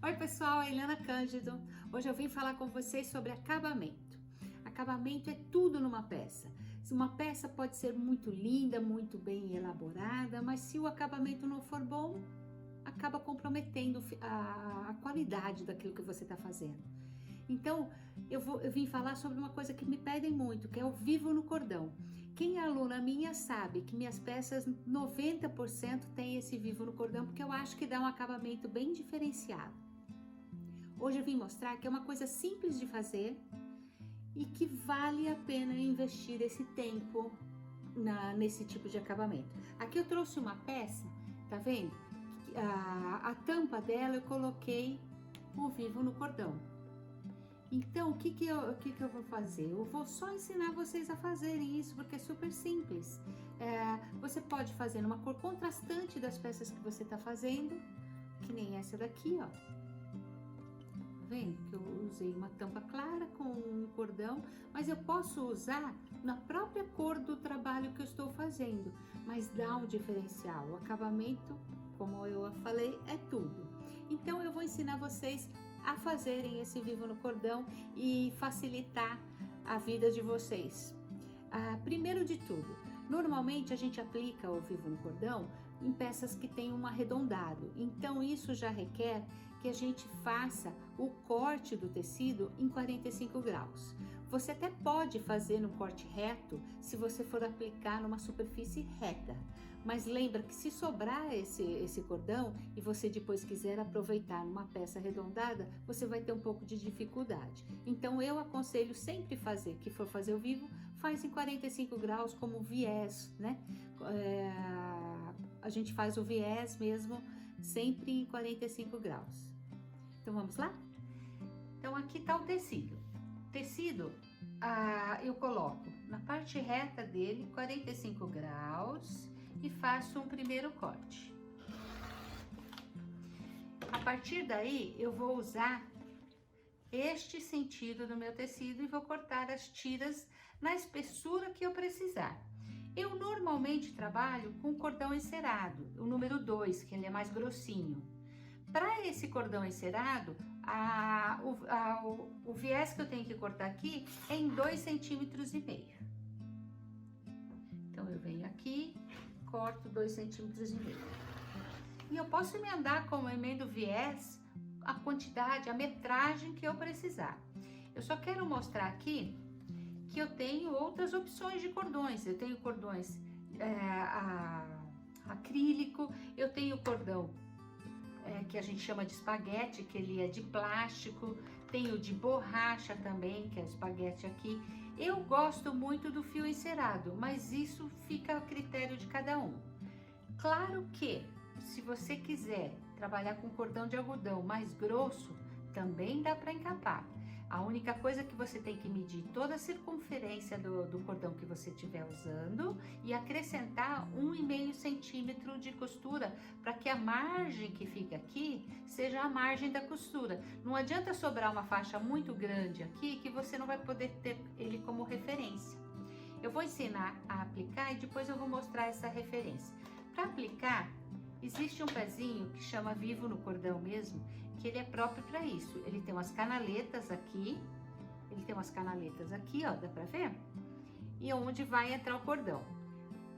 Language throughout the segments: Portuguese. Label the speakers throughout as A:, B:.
A: Oi pessoal, é Eliana Cândido. Hoje eu vim falar com vocês sobre acabamento. Acabamento é tudo numa peça. Uma peça pode ser muito linda, muito bem elaborada, mas se o acabamento não for bom, acaba comprometendo a qualidade daquilo que você está fazendo. Então, eu vim falar sobre uma coisa que me pedem muito, que é o vivo no cordão. Quem é aluna minha sabe que minhas peças, 90% tem esse vivo no cordão, porque eu acho que dá um acabamento bem diferenciado. Hoje eu vim mostrar que é uma coisa simples de fazer e que vale a pena investir esse tempo nesse tipo de acabamento. Aqui eu trouxe uma peça, tá vendo? A tampa dela eu coloquei o vivo no cordão. Então, o que eu vou fazer? Eu vou só ensinar vocês a fazerem isso, porque é super simples. Você pode fazer numa cor contrastante das peças que você está fazendo, que nem essa daqui, ó. Tá vendo que eu usei uma tampa clara com um cordão, mas eu posso usar na própria cor do trabalho que eu estou fazendo, mas dá um diferencial. O acabamento, como eu falei, é tudo. Então, eu vou ensinar vocês a fazerem esse vivo no cordão e facilitar a vida de vocês. Primeiro de tudo, normalmente a gente aplica o vivo no cordão em peças que tem um arredondado, então isso já requer que a gente faça o corte do tecido em 45 graus. Você até pode fazer no corte reto se você for aplicar numa superfície reta, mas lembra que se sobrar esse cordão e você depois quiser aproveitar numa peça arredondada, você vai ter um pouco de dificuldade. Então eu aconselho sempre fazer, que for fazer o vivo, faz em 45 graus como viés, né? A gente faz o viés mesmo sempre em 45 graus. Então vamos lá? Então aqui tá o tecido. Tecido, eu coloco na parte reta dele 45 graus e faço um primeiro corte. A partir daí eu vou usar este sentido do meu tecido e vou cortar as tiras na espessura que eu precisar. Eu normalmente trabalho com cordão encerado, o número 2, que ele é mais grossinho. Para esse cordão encerado, o viés que eu tenho que cortar aqui é em 2,5 centímetros. Então, eu venho aqui, corto 2,5 centímetros. E eu posso emendar, como eu emendo o viés, a quantidade, a metragem que eu precisar. Eu só quero mostrar aqui que eu tenho outras opções de cordões. Eu tenho cordões acrílico, eu tenho cordão que a gente chama de espaguete, que ele é de plástico, tenho de borracha também, que é espaguete aqui. Eu gosto muito do fio encerado, mas isso fica a critério de cada um. Claro que, se você quiser trabalhar com cordão de algodão mais grosso, também dá para encapar. A única coisa que você tem que medir toda a circunferência do cordão que você estiver usando e acrescentar 1,5 centímetro de costura para que a margem que fica aqui seja a margem da costura. Não adianta sobrar uma faixa muito grande aqui que você não vai poder ter ele como referência. Eu vou ensinar a aplicar e depois eu vou mostrar essa referência. Para aplicar, existe um pezinho que chama vivo no cordão mesmo, que ele é próprio para isso. Ele tem umas canaletas aqui, ó, dá para ver? E onde vai entrar o cordão.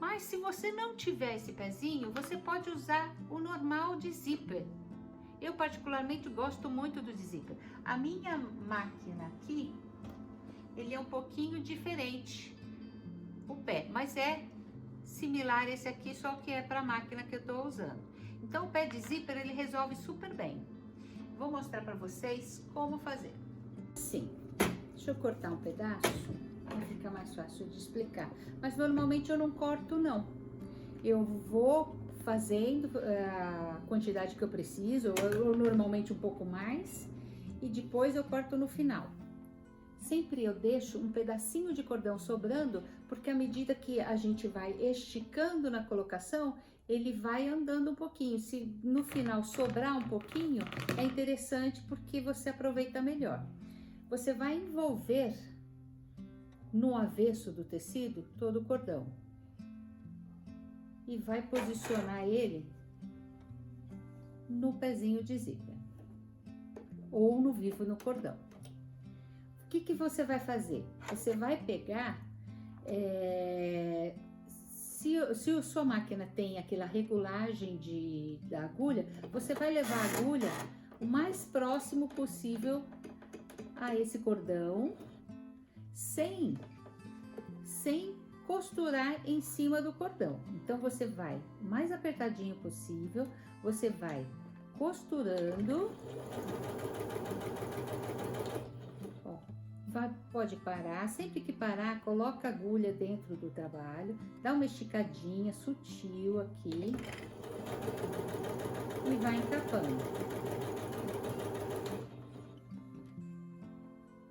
A: Mas se você não tiver esse pezinho, você pode usar o normal de zíper. Eu particularmente gosto muito do de zíper. A minha máquina aqui, ele é um pouquinho diferente, o pé, mas é similar a esse aqui, só que é para a máquina que eu estou usando. Então o pé de zíper ele resolve super bem. Vou mostrar para vocês como fazer. Sim, deixa eu cortar um pedaço para ficar mais fácil de explicar. Mas normalmente eu não corto não. Eu vou fazendo a quantidade que eu preciso, ou normalmente um pouco mais, e depois eu corto no final. Sempre eu deixo um pedacinho de cordão sobrando, porque à medida que a gente vai esticando na colocação, ele vai andando um pouquinho. Se no final sobrar um pouquinho, é interessante porque você aproveita melhor. Você vai envolver no avesso do tecido todo o cordão e vai posicionar ele no pezinho de zíper. ou no vivo no cordão. O que você vai fazer? Você vai pegar, se a sua máquina tem aquela regulagem da agulha, você vai levar a agulha o mais próximo possível a esse cordão, sem costurar em cima do cordão. Então, você vai o mais apertadinho possível, você vai costurando. Ó, pode parar, sempre que parar, coloca a agulha dentro do trabalho, dá uma esticadinha sutil aqui e vai encapando.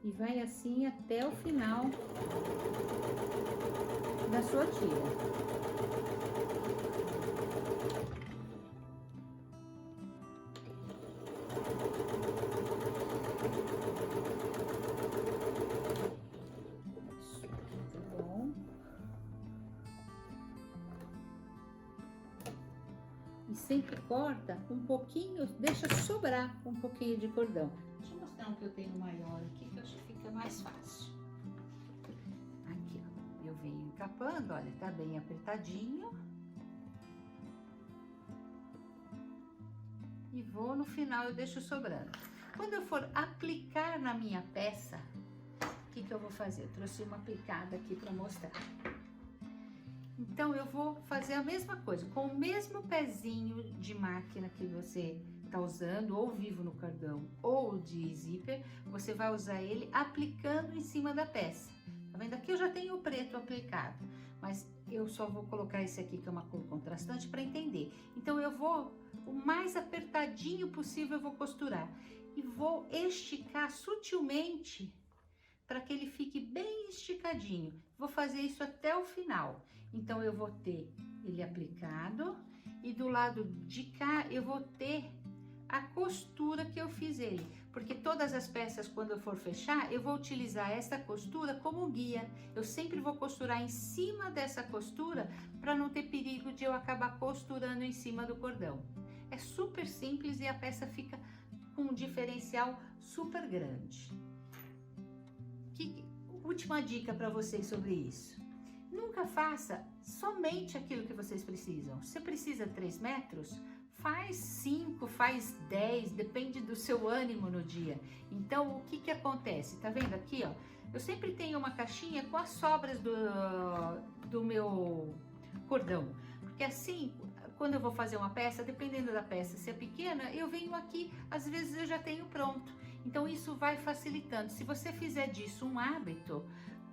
A: E vai assim até o final da sua tira. Isso, tá bom. E sempre corta um pouquinho, deixa sobrar um pouquinho de cordão. Deixa eu mostrar um que eu tenho maior aqui, que eu acho que fica mais fácil. Aqui, ó, eu venho encapando, olha, tá bem apertadinho. E vou no final, eu deixo sobrando. Quando eu for aplicar na minha peça, o que eu vou fazer? Eu trouxe uma aplicada aqui para mostrar. Então, eu vou fazer a mesma coisa, com o mesmo pezinho de máquina que você tá usando, ou vivo no cordão, ou de zíper, você vai usar ele aplicando em cima da peça. Tá vendo? Aqui eu já tenho o preto aplicado, mas eu só vou colocar esse aqui, que é uma cor contrastante, para entender. Então, eu vou, o mais apertadinho possível, eu vou costurar. E vou esticar sutilmente, para que ele fique bem esticadinho. Vou fazer isso até o final. Então, eu vou ter ele aplicado, e do lado de cá, eu vou ter a costura que eu fiz ele, porque todas as peças, quando eu for fechar, eu vou utilizar essa costura como guia. Eu sempre vou costurar em cima dessa costura, para não ter perigo de eu acabar costurando em cima do cordão. É super simples e a peça fica com um diferencial super grande. Última dica para vocês sobre isso. Nunca faça somente aquilo que vocês precisam. Se precisa 3 metros, faz 5, faz 10, depende do seu ânimo no dia. Então, o que acontece? Tá vendo aqui, ó? Eu sempre tenho uma caixinha com as sobras do meu cordão. Porque assim, quando eu vou fazer uma peça, dependendo da peça, se é pequena, eu venho aqui, às vezes eu já tenho pronto. Então, isso vai facilitando. Se você fizer disso um hábito,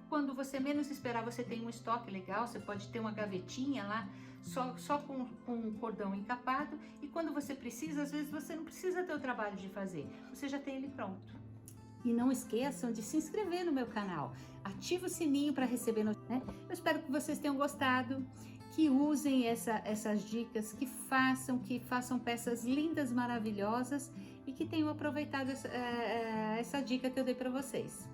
A: quando você menos esperar, você tem um estoque legal, você pode ter uma gavetinha lá, só com um cordão encapado, e quando você precisa, às vezes você não precisa ter o trabalho de fazer, você já tem ele pronto. E não esqueçam de se inscrever no meu canal, ativa o sininho para receber notificações, né? Eu espero que vocês tenham gostado, que usem essas dicas, que façam peças lindas, maravilhosas, e que tenham aproveitado essa dica que eu dei para vocês.